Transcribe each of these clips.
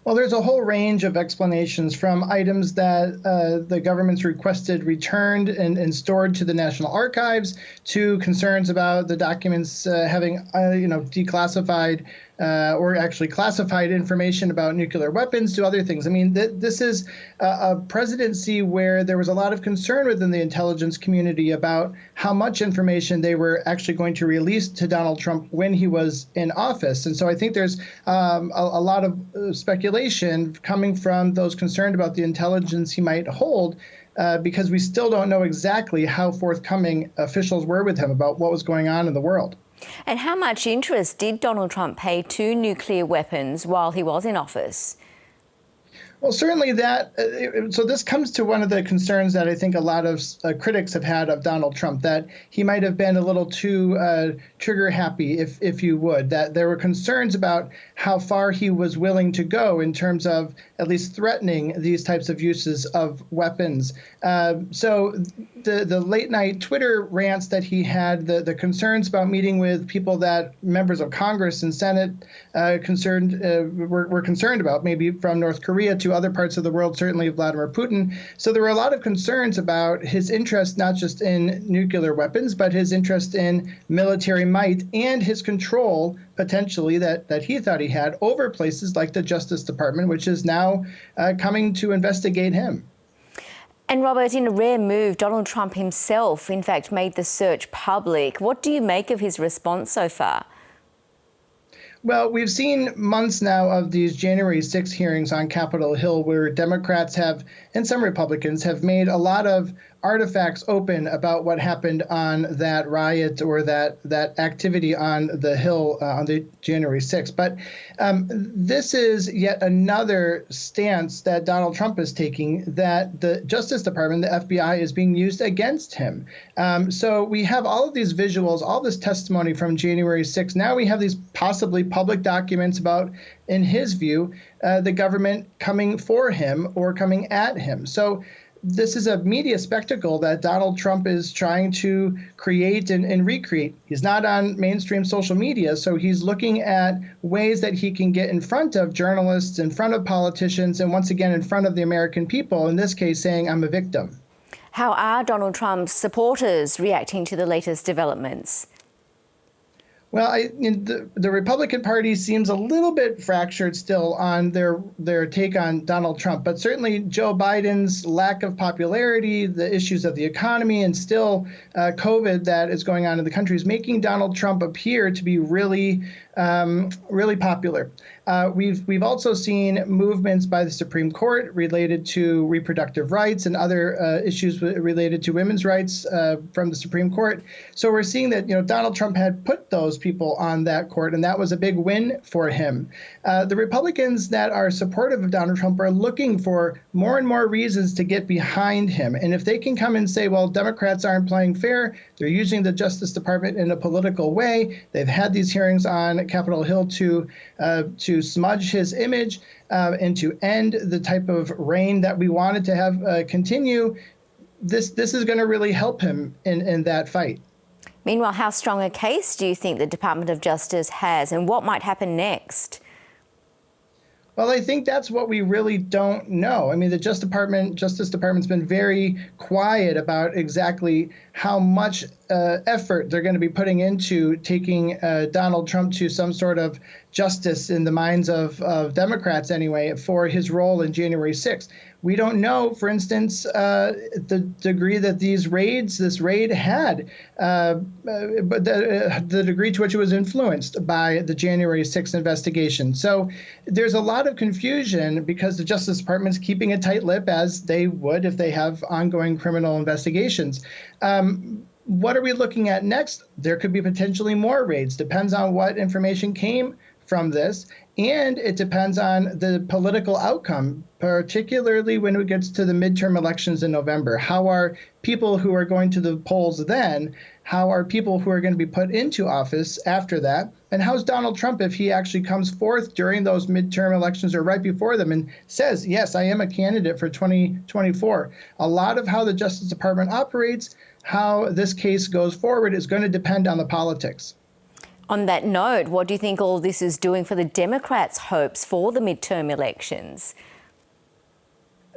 Well, there's a whole range of explanations from items that the government's requested returned and stored to the National Archives to concerns about the documents having, declassified or actually classified information about nuclear weapons to other things. I mean, this is a presidency where there was a lot of concern within the intelligence community about how much information they were actually going to release to Donald Trump when he was in office. And so I think there's a lot of speculation coming from those concerned about the intelligence he might hold, because we still don't know exactly how forthcoming officials were with him about what was going on in the world. And how much interest did Donald Trump pay to nuclear weapons while he was in office? Well, certainly that. So this comes to one of the concerns that I think a lot of critics have had of Donald Trump, that he might have been a little too trigger happy, if you would, that there were concerns about how far he was willing to go in terms of at least threatening these types of uses of weapons. So the late night Twitter rants that he had, the concerns about meeting with people that members of Congress and Senate were concerned about, maybe from North Korea to other parts of the world, certainly Vladimir Putin. So there were a lot of concerns about his interest, not just in nuclear weapons, but his interest in military might and his control, potentially, that he thought he had over places like the Justice Department, which is now coming to investigate him. And Robert, in a rare move, Donald Trump himself, in fact, made the search public. What do you make of his response so far? Well, we've seen months now of these January 6 hearings on Capitol Hill where Democrats have, and some Republicans, have made a lot of artifacts open about what happened on that riot or that activity on the Hill on the January 6th. But this is yet another stance that Donald Trump is taking, that the Justice Department, the FBI, is being used against him. So we have all of these visuals, all this testimony from January 6th. Now we have these possibly public documents about, in his view, the government coming for him or coming at him. So this is a media spectacle that Donald Trump is trying to create and recreate. He's not on mainstream social media, so he's looking at ways that he can get in front of journalists, in front of politicians, and once again in front of the American people, in this case saying, I'm a victim. How are Donald Trump's supporters reacting to the latest developments? Well, the Republican Party seems a little bit fractured still on their take on Donald Trump, but certainly Joe Biden's lack of popularity, the issues of the economy, and still COVID that is going on in the country is making Donald Trump appear to be really popular. We've also seen movements by the Supreme Court related to reproductive rights and other issues related to women's rights from the Supreme Court. So we're seeing that Donald Trump had put those people on that court, and that was a big win for him. The Republicans that are supportive of Donald Trump are looking for more and more reasons to get behind him. And if they can come and say, well, Democrats aren't playing fair, they're using the Justice Department in a political way, they've had these hearings on Capitol Hill to smudge his image and to end the type of reign that we wanted to have continue, this is going to really help him in that fight. Meanwhile, how strong a case do you think the Department of Justice has, and what might happen next? Well, I think that's what we really don't know. I mean, the Justice Department's been very quiet about exactly how much effort they're going to be putting into taking Donald Trump to some sort of justice in the minds of Democrats anyway for his role in January 6th. We don't know, for instance, the degree that this raid had, but the degree to which it was influenced by the January 6th investigation. So there's a lot of confusion because the Justice Department is keeping a tight lip, as they would if they have ongoing criminal investigations. What are we looking at next? There could be potentially more raids. Depends on what information came from this, and it depends on the political outcome, particularly when it gets to the midterm elections in November. How are people who are going to the polls then? How are people who are going to be put into office after that? And how's Donald Trump if he actually comes forth during those midterm elections or right before them and says, yes, I am a candidate for 2024? A lot of how the Justice Department operates, how this case goes forward, is going to depend on the politics. On that note, what do you think all this is doing for the Democrats' hopes for the midterm elections?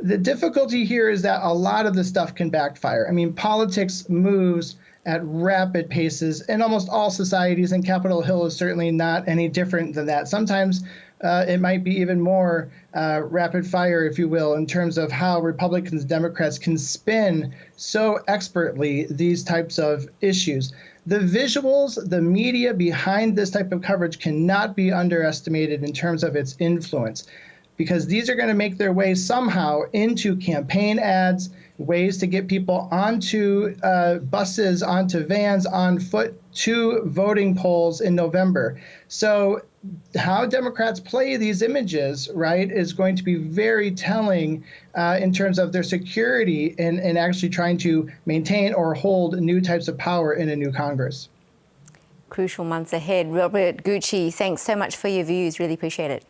The difficulty here is that a lot of the stuff can backfire. I mean, politics moves at rapid paces in almost all societies, and Capitol Hill is certainly not any different than that. Sometimes it might be even more rapid fire, if you will, in terms of how Republicans and Democrats can spin so expertly these types of issues. The visuals, the media behind this type of coverage cannot be underestimated in terms of its influence, because these are going to make their way somehow into campaign ads, ways to get people onto buses, onto vans, on foot to voting polls in November. So how Democrats play these images, right, is going to be very telling in terms of their security in actually trying to maintain or hold new types of power in a new Congress. Crucial months ahead. Robert Gutsche, thanks so much for your views. Really appreciate it.